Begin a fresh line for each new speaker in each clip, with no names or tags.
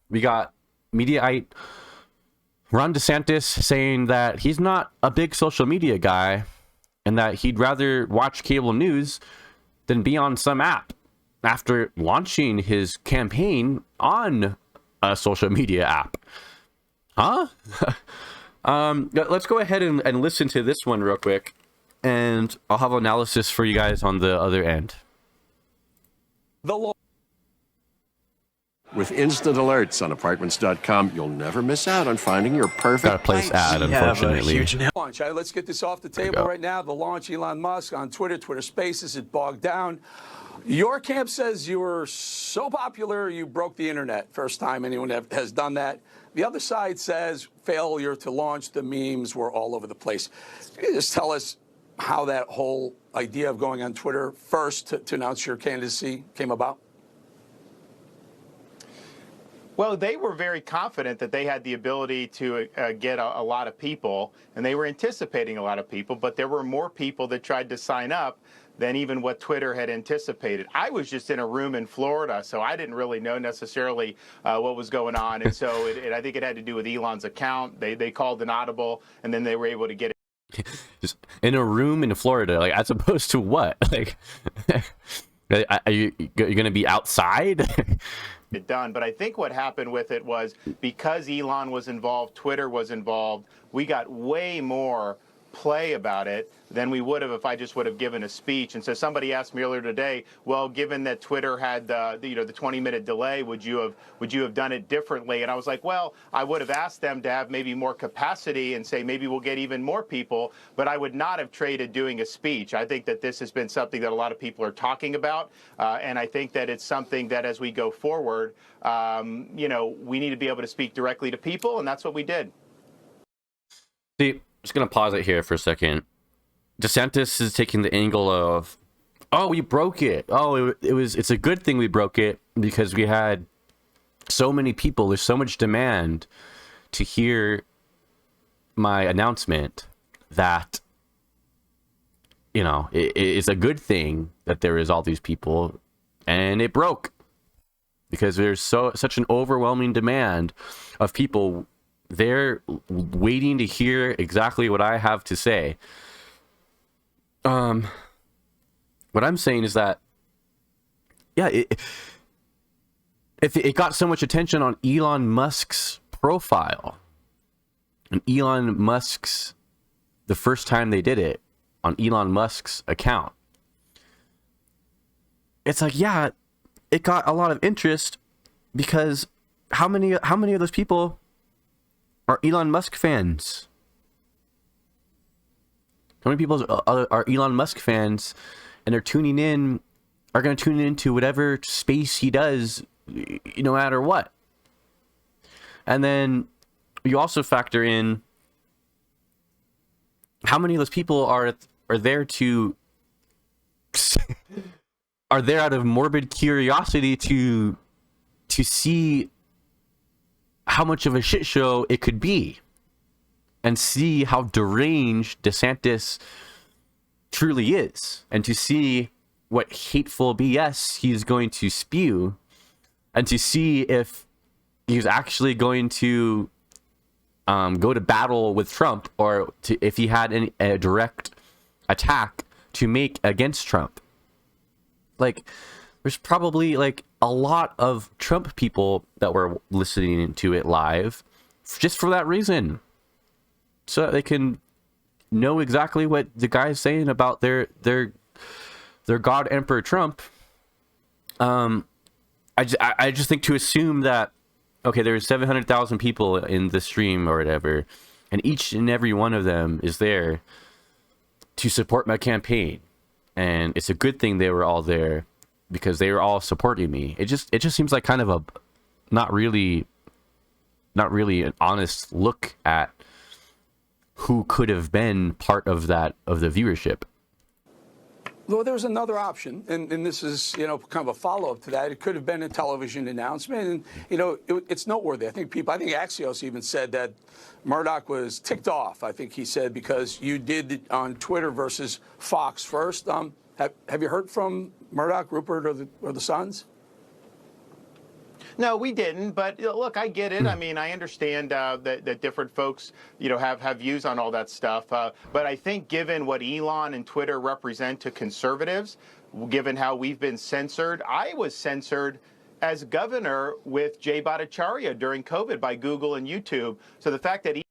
We got Mediaite Ron DeSantis saying that he's not a big social media guy and that he'd rather watch cable news than be on some app after launching his campaign on a social media app. Huh? Let's go ahead and listen to this one real quick, and I'll have analysis for you guys on the other end.
With instant alerts on apartments.com, you'll never miss out on finding your perfect
Got a place ad, unfortunately.
Launch. Let's get this off the table right now. The launch, Elon Musk on Twitter Spaces, it bogged down. Your camp says you were so popular you broke the internet. First time anyone has done that. The other side says failure to launch, the memes were all over the place. Can you just tell us how that whole idea of going on Twitter first to announce your candidacy came about?
Well, they were very confident that they had the ability to get a lot of people, and they were anticipating a lot of people, but there were more people that tried to sign up than even what Twitter had anticipated. I was just in a room in Florida, so I didn't really know necessarily what was going on, and so I think it had to do with Elon's account. They called an audible, and then they were able to get it.
Just in a room in Florida, like, as opposed to what? Like, are you going to be outside?
It done. But I think what happened with it was because Elon was involved, Twitter was involved, we got way more play about it than we would have if I just would have given a speech. And so somebody asked me earlier today, well, given that Twitter had the 20-minute delay, would you have done it differently? And I was like, well, I would have asked them to have maybe more capacity and say maybe we'll get even more people, but I would not have traded doing a speech. I think that this has been something that a lot of people are talking about, and I think that it's something that as we go forward, we need to be able to speak directly to people, and that's what we did.
See, just gonna pause it here for a second. DeSantis is taking the angle of, oh, we broke it. Oh, it's a good thing we broke it because we had so many people. There's so much demand to hear my announcement that, it's a good thing that there is all these people, and it broke because there's such an overwhelming demand of people. They're waiting to hear exactly what I have to say. What I'm saying is that, if it got so much attention on Elon Musk's profile, and Elon Musk's, the first time they did it on Elon Musk's account, it's like, yeah, it got a lot of interest because how many of those people are Elon Musk fans? How many people are Elon Musk fans and they're going to tune into whatever space he does, no matter what? And then you also factor in how many of those people are there to are there out of morbid curiosity to see how much of a shit show it could be and see how deranged DeSantis truly is, and to see what hateful BS he's going to spew, and to see if he's actually going to go to battle with Trump, or if he had a direct attack to make against Trump. Like, there's probably like a lot of Trump people that were listening to it live just for that reason, so that they can know exactly what the guy's saying about their God Emperor Trump. I just think to assume that, okay, there's 700,000 people in the stream or whatever, and each and every one of them is there to support my campaign, and it's a good thing they were all there because they were all supporting me. It just seems like kind of a not really an honest look at who could have been part of the viewership.
Well, there's another option, and this is, kind of a follow-up to that. It could have been a television announcement, and, it's noteworthy. I think Axios even said that Murdoch was ticked off, I think he said, because you did it on Twitter versus Fox first. Have you heard from Murdoch, Rupert, or the Sons?
No, we didn't. But look, I get it. I mean, I understand that different folks, have views on all that stuff. But I think given what Elon and Twitter represent to conservatives, given how we've been censored, I was censored as governor with Jay Bhattacharya during COVID by Google and YouTube. So the fact that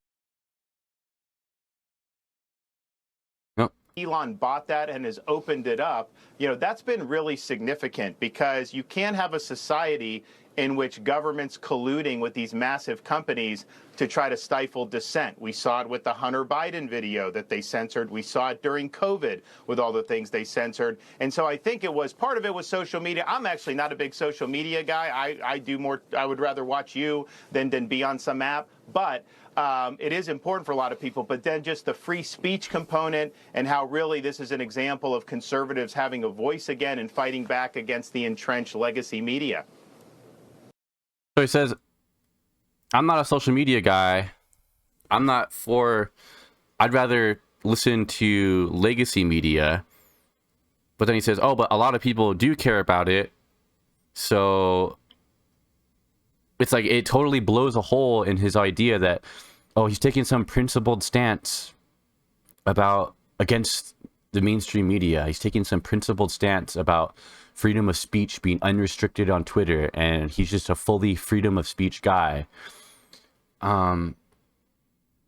Elon bought that and has opened it up, that's been really significant, because you can't have a society in which government's colluding with these massive companies to try to stifle dissent. We saw it with the Hunter Biden video that they censored. We saw it during COVID with all the things they censored. And so I think part of it was social media. I'm actually not a big social media guy. I would rather watch you than be on some app. But it is important for a lot of people. But then just the free speech component, and how really this is an example of conservatives having a voice again and fighting back against the entrenched legacy media.
So he says, I'm not a social media guy. I'd rather listen to legacy media. But then he says, but a lot of people do care about it. So it's like it totally blows a hole in his idea that, he's taking some principled stance against the mainstream media. He's taking some principled stance about freedom of speech being unrestricted on Twitter, and he's just a fully freedom of speech guy.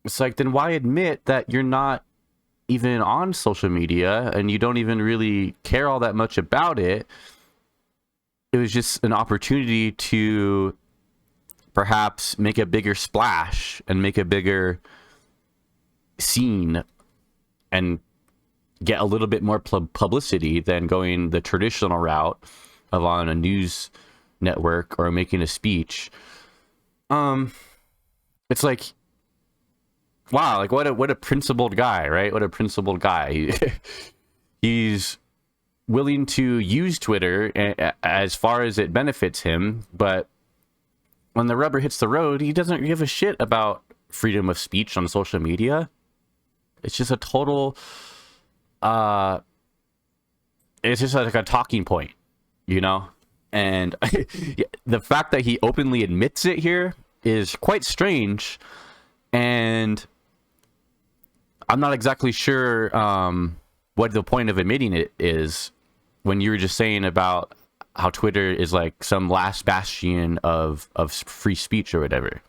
It's like, then why admit that you're not even on social media and you don't even really care all that much about it? It was just an opportunity to perhaps make a bigger splash and make a bigger scene and get a little bit more publicity than going the traditional route of on a news network or making a speech. It's like, wow, like what a principled guy, right? What a principled guy. He's willing to use Twitter as far as it benefits him, but when the rubber hits the road, he doesn't give a shit about freedom of speech on social media. It's just a total it's just like a talking point, and the fact that he openly admits it here is quite strange, and I'm not exactly sure what the point of admitting it is, when you were just saying about how Twitter is like some last bastion of free speech or whatever.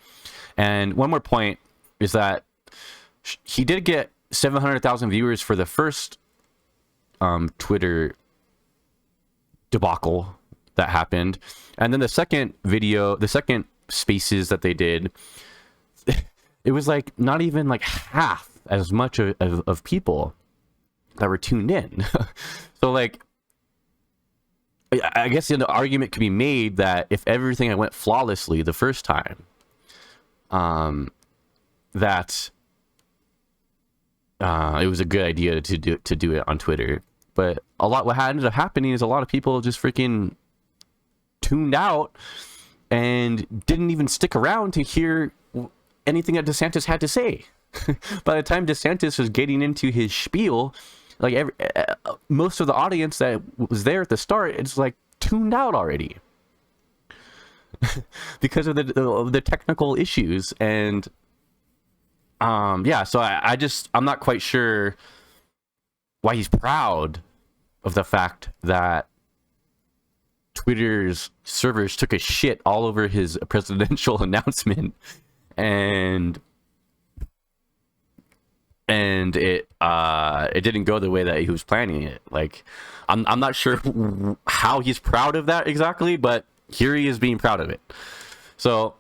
And one more point is that he did get 700,000 viewers for the first Twitter debacle that happened, and then the second spaces that they did, it was like not even like half as much of people that were tuned in. So like, I guess the argument could be made that if everything went flawlessly the first time, that it was a good idea to do it on Twitter. But what ended up happening is a lot of people just freaking tuned out and didn't even stick around to hear anything that DeSantis had to say. By the time DeSantis was getting into his spiel, like most of the audience that was there at the start, it's like tuned out already because of the technical issues. And so I'm not quite sure why he's proud of the fact that Twitter's servers took a shit all over his presidential announcement, and it didn't go the way that he was planning it. Like, I'm not sure how he's proud of that exactly, but here he is being proud of it. So